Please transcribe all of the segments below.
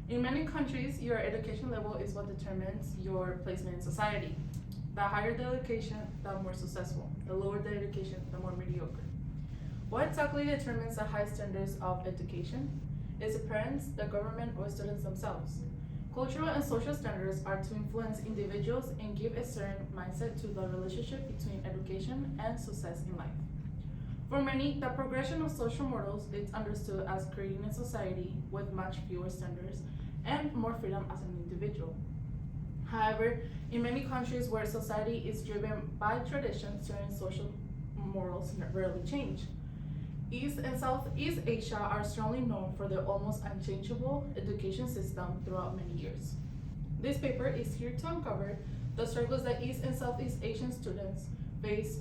In many countries, your education level is what determines your placement in society. The higher the education, the more successful. The lower the education, the more mediocre. What exactly determines the high standards of education? Is it parents, the government, or students themselves? Cultural and social standards are to influence individuals and give a certain mindset to the relationship between education and success in life. For many, the progression of social models is understood as creating a society with much fewer standards and more freedom as an individual. However, in many countries where society is driven by tradition, certain social morals rarely change. East and Southeast Asia are strongly known for their almost unchangeable education system throughout many years. This paper is here to uncover the struggles that East and Southeast Asian students face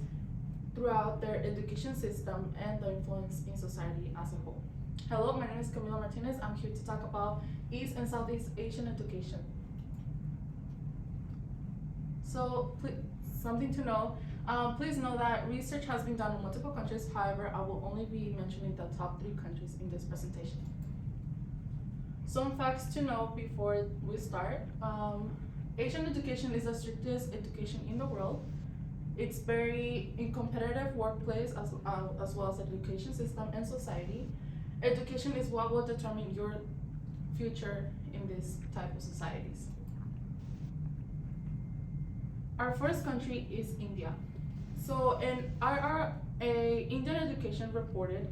throughout their education system and the influence in society as a whole. Hello, my name is Camila Martinez. I'm here to talk about East and Southeast Asian education. So, something to know. Please know that research has been done in multiple countries. However, I will only be mentioning the top 3 countries in this presentation. Some facts to know before we start. Asian education is the strictest education in the world. It's very in competitive workplace as well as education system and society. Education is what will determine your future in this type of societies. Our first country is India. So an IRA Indian education reported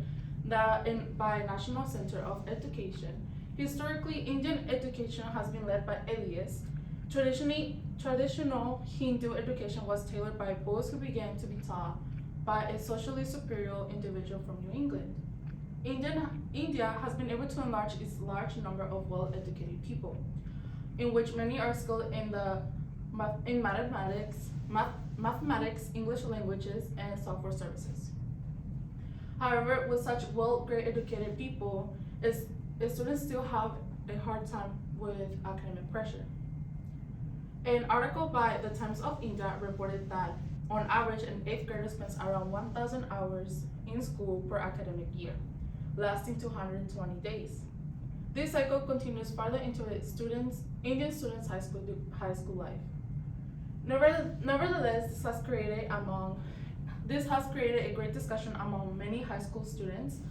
that by National Center of Education, historically Indian education has been led by elites. Traditional Hindu education was tailored by those who began to be taught by a socially superior individual from New England. India has been able to enlarge its large number of well-educated people, in which many are skilled in mathematics, English languages, and software services. However, with such well-grade educated people, students still have a hard time with academic pressure. An article by the Times of India reported that on average, an 8th grader spends around 1,000 hours in school per academic year, lasting 220 days. This cycle continues further into Indian students' high school life. Nevertheless, this has created a great discussion among many high school students,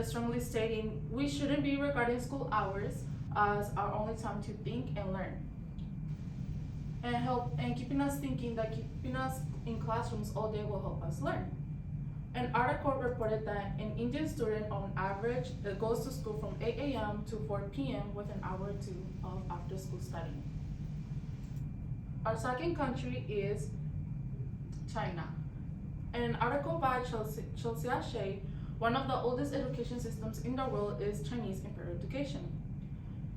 strongly stating we shouldn't be regarding school hours as our only time to think and learn, and keeping us thinking that keeping us in classrooms all day will help us learn. An article reported that an Indian student on average goes to school from 8 a.m. to 4 p.m. with an hour or 2 of after-school studying. Our second country is China. An article by Chelsea Shea, one of the oldest education systems in the world is Chinese imperial education.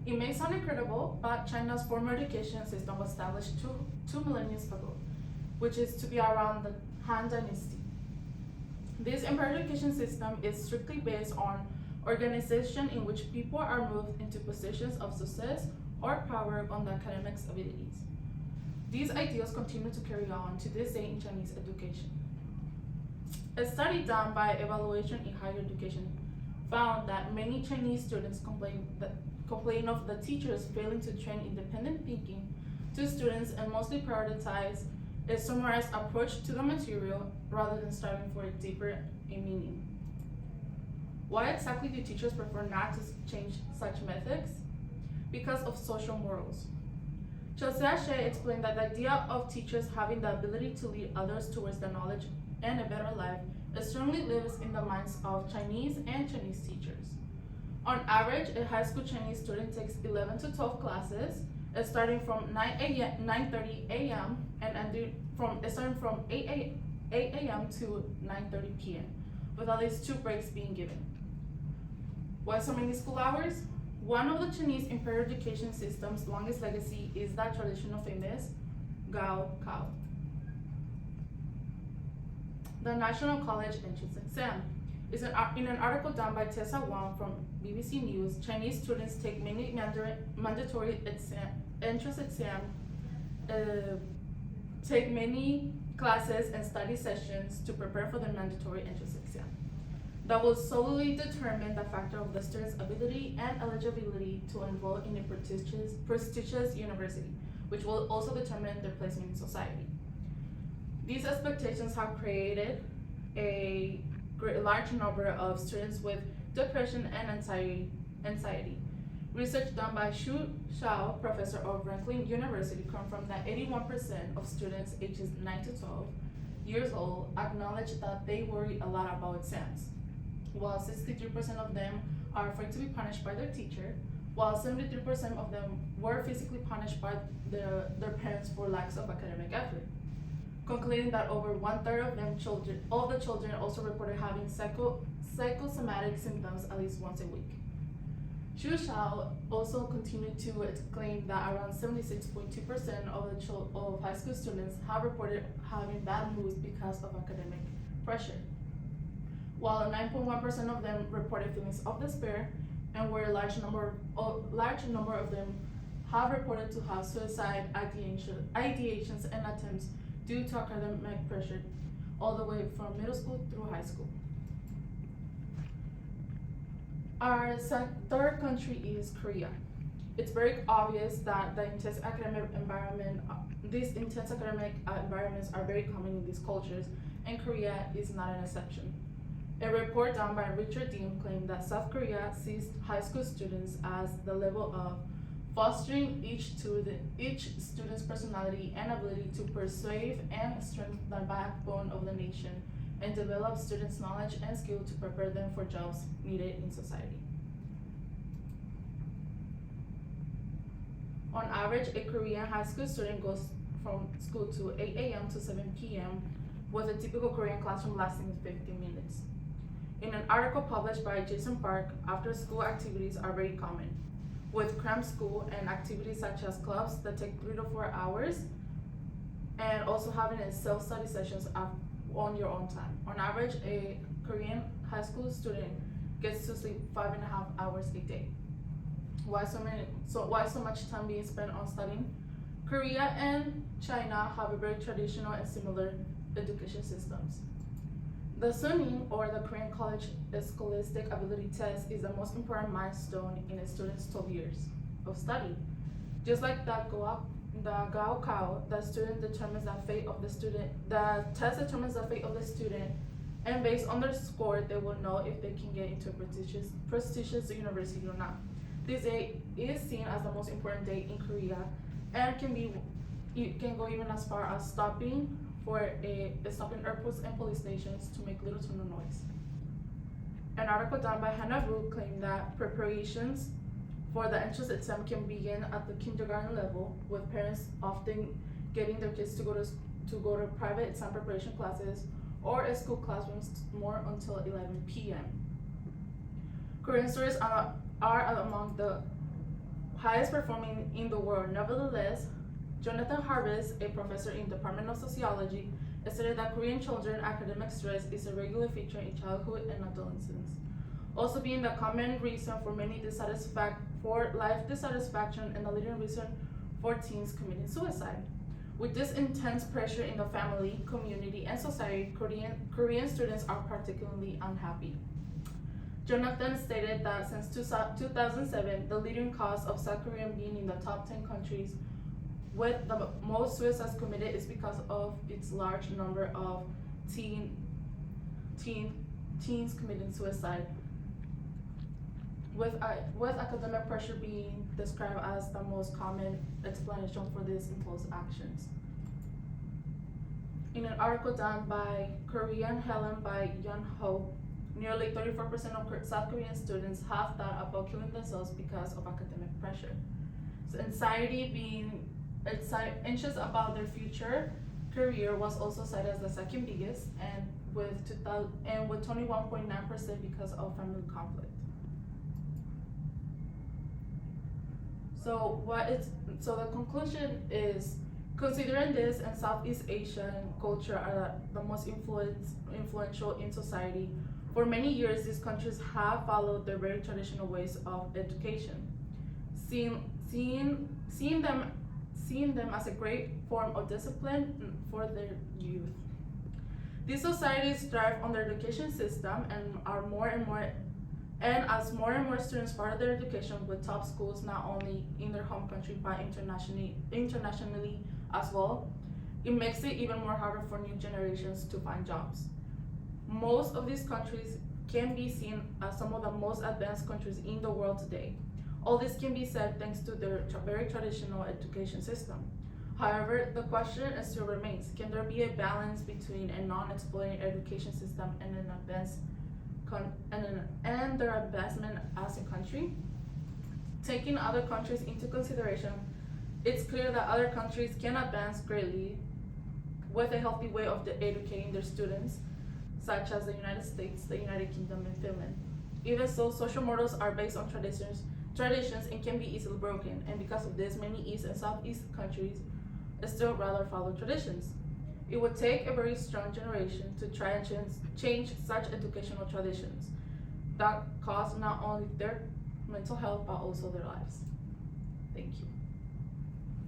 It may sound incredible, but China's formal education system was established two millennia ago, which is to be around the Han Dynasty. This imperial education system is strictly based on organization in which people are moved into positions of success or power on the academic abilities. These ideals continue to carry on to this day in Chinese education. A study done by Evaluation in Higher Education found that many Chinese students complain of the teachers failing to train independent thinking to students and mostly prioritize a summarized approach to the material rather than striving for a deeper meaning. Why exactly do teachers prefer not to change such methods? Because of social morals. Chelsea Shea explained that the idea of teachers having the ability to lead others towards the knowledge and a better life strongly lives in the minds of Chinese and Chinese teachers. On average, a high school Chinese student takes 11 to 12 classes, starting from 9:30 a.m. and ending starting from 8 a.m. to 9:30 p.m., with at least 2 breaks being given. Why so many school hours? One of the Chinese imperial education system's longest legacy is that traditional famous Gao Kao, the National College Entrance Exam. In an article done by Tessa Wang from BBC News, Chinese students take many mandatory entrance exam, take many classes and study sessions to prepare for the mandatory entrance exam. that will solely determine the factor of the student's ability and eligibility to enroll in a prestigious university, which will also determine their placement in society. These expectations have created a large number of students with depression and anxiety. Research done by Xu Xiao, professor of Franklin University, confirmed that 81% of students ages 9 to 12 years old acknowledge that they worry a lot about exams, while 63% of them are afraid to be punished by their teacher, while 73% of them were physically punished by their parents for lacks of academic effort, concluding that over 1/3 of the children also reported having psychosomatic symptoms at least once a week. Xu Xiao also continued to claim that around 76.2% of high school students have reported having bad moods because of academic pressure, while 9.1% of them reported feelings of despair, and where a large number of them have reported to have suicide ideations and attempts due to academic pressure, all the way from middle school through high school. Our third country is Korea. It's very obvious that these intense academic environments are very common in these cultures, and Korea is not an exception. A report done by Richard Dean claimed that South Korea sees high school students as the level of fostering each student's personality and ability to persuade and strengthen the backbone of the nation, and develop students' knowledge and skill to prepare them for jobs needed in society. On average, a Korean high school student goes from school to 8 a.m. to 7 p.m. with a typical Korean classroom lasting 15 minutes. In an article published by Jason Park, after-school activities are very common, with cramped school and activities such as clubs that take 3 to 4 hours, and also having self-study sessions on your own time. On average, a Korean high school student gets to sleep 5.5 hours a day. Why so much time being spent on studying? Korea and China have a very traditional and similar education systems. The Suning, or the Korean College Scholastic Ability Test, is the most important milestone in a student's 12 years of study. Just like the Gaokao, the test determines the fate of the student, and based on their score, they will know if they can get into a prestigious university or not. This day is seen as the most important day in Korea, and it can go even as far as stopping airports and police stations to make little to no noise. An article done by Hannah Wu claimed that preparations for the entrance exam can begin at the kindergarten level, with parents often getting their kids to go to private exam preparation classes or school classrooms more until 11 p.m. Korean students are among the highest performing in the world. Nevertheless, Jonathan Harvest, a professor in the Department of Sociology, stated that Korean children academic stress is a regular feature in childhood and adolescence, also being the common reason for life dissatisfaction and the leading reason for teens committing suicide. With this intense pressure in the family, community, and society, Korean students are particularly unhappy. Jonathan stated that since 2007, the leading cause of South Korea being in the top 10 countries with the most suicides committed is because of its large number of teens committing suicide, with academic pressure being described as the most common explanation for these impulsive actions. In an article done by Korean Helen by Yeon Ho, nearly 34% of South Korean students have thought about killing themselves because of academic pressure. So anxious about their future career was also cited as the second biggest, and with 21.9% because of family conflict. So the conclusion is, considering this and Southeast Asian culture are the most influential in society, for many years these countries have followed their very traditional ways of education, seeing them as a great form of discipline for their youth. These societies thrive on their education system and are more and more, and as more and more students further their education with top schools not only in their home country but internationally as well, it makes it even more harder for new generations to find jobs. Most of these countries can be seen as some of the most advanced countries in the world today. All this can be said thanks to their very traditional education system. However, the question still remains, can there be a balance between a non-exploiting education system and an advanced and their advancement as a country? Taking other countries into consideration, it's clear that other countries can advance greatly with a healthy way of educating their students, such as the United States, the United Kingdom, and Finland. Even so, social models are based on traditions and can be easily broken, and because of this, many East and Southeast countries still rather follow traditions. It would take a very strong generation to try and change such educational traditions that cost not only their mental health but also their lives.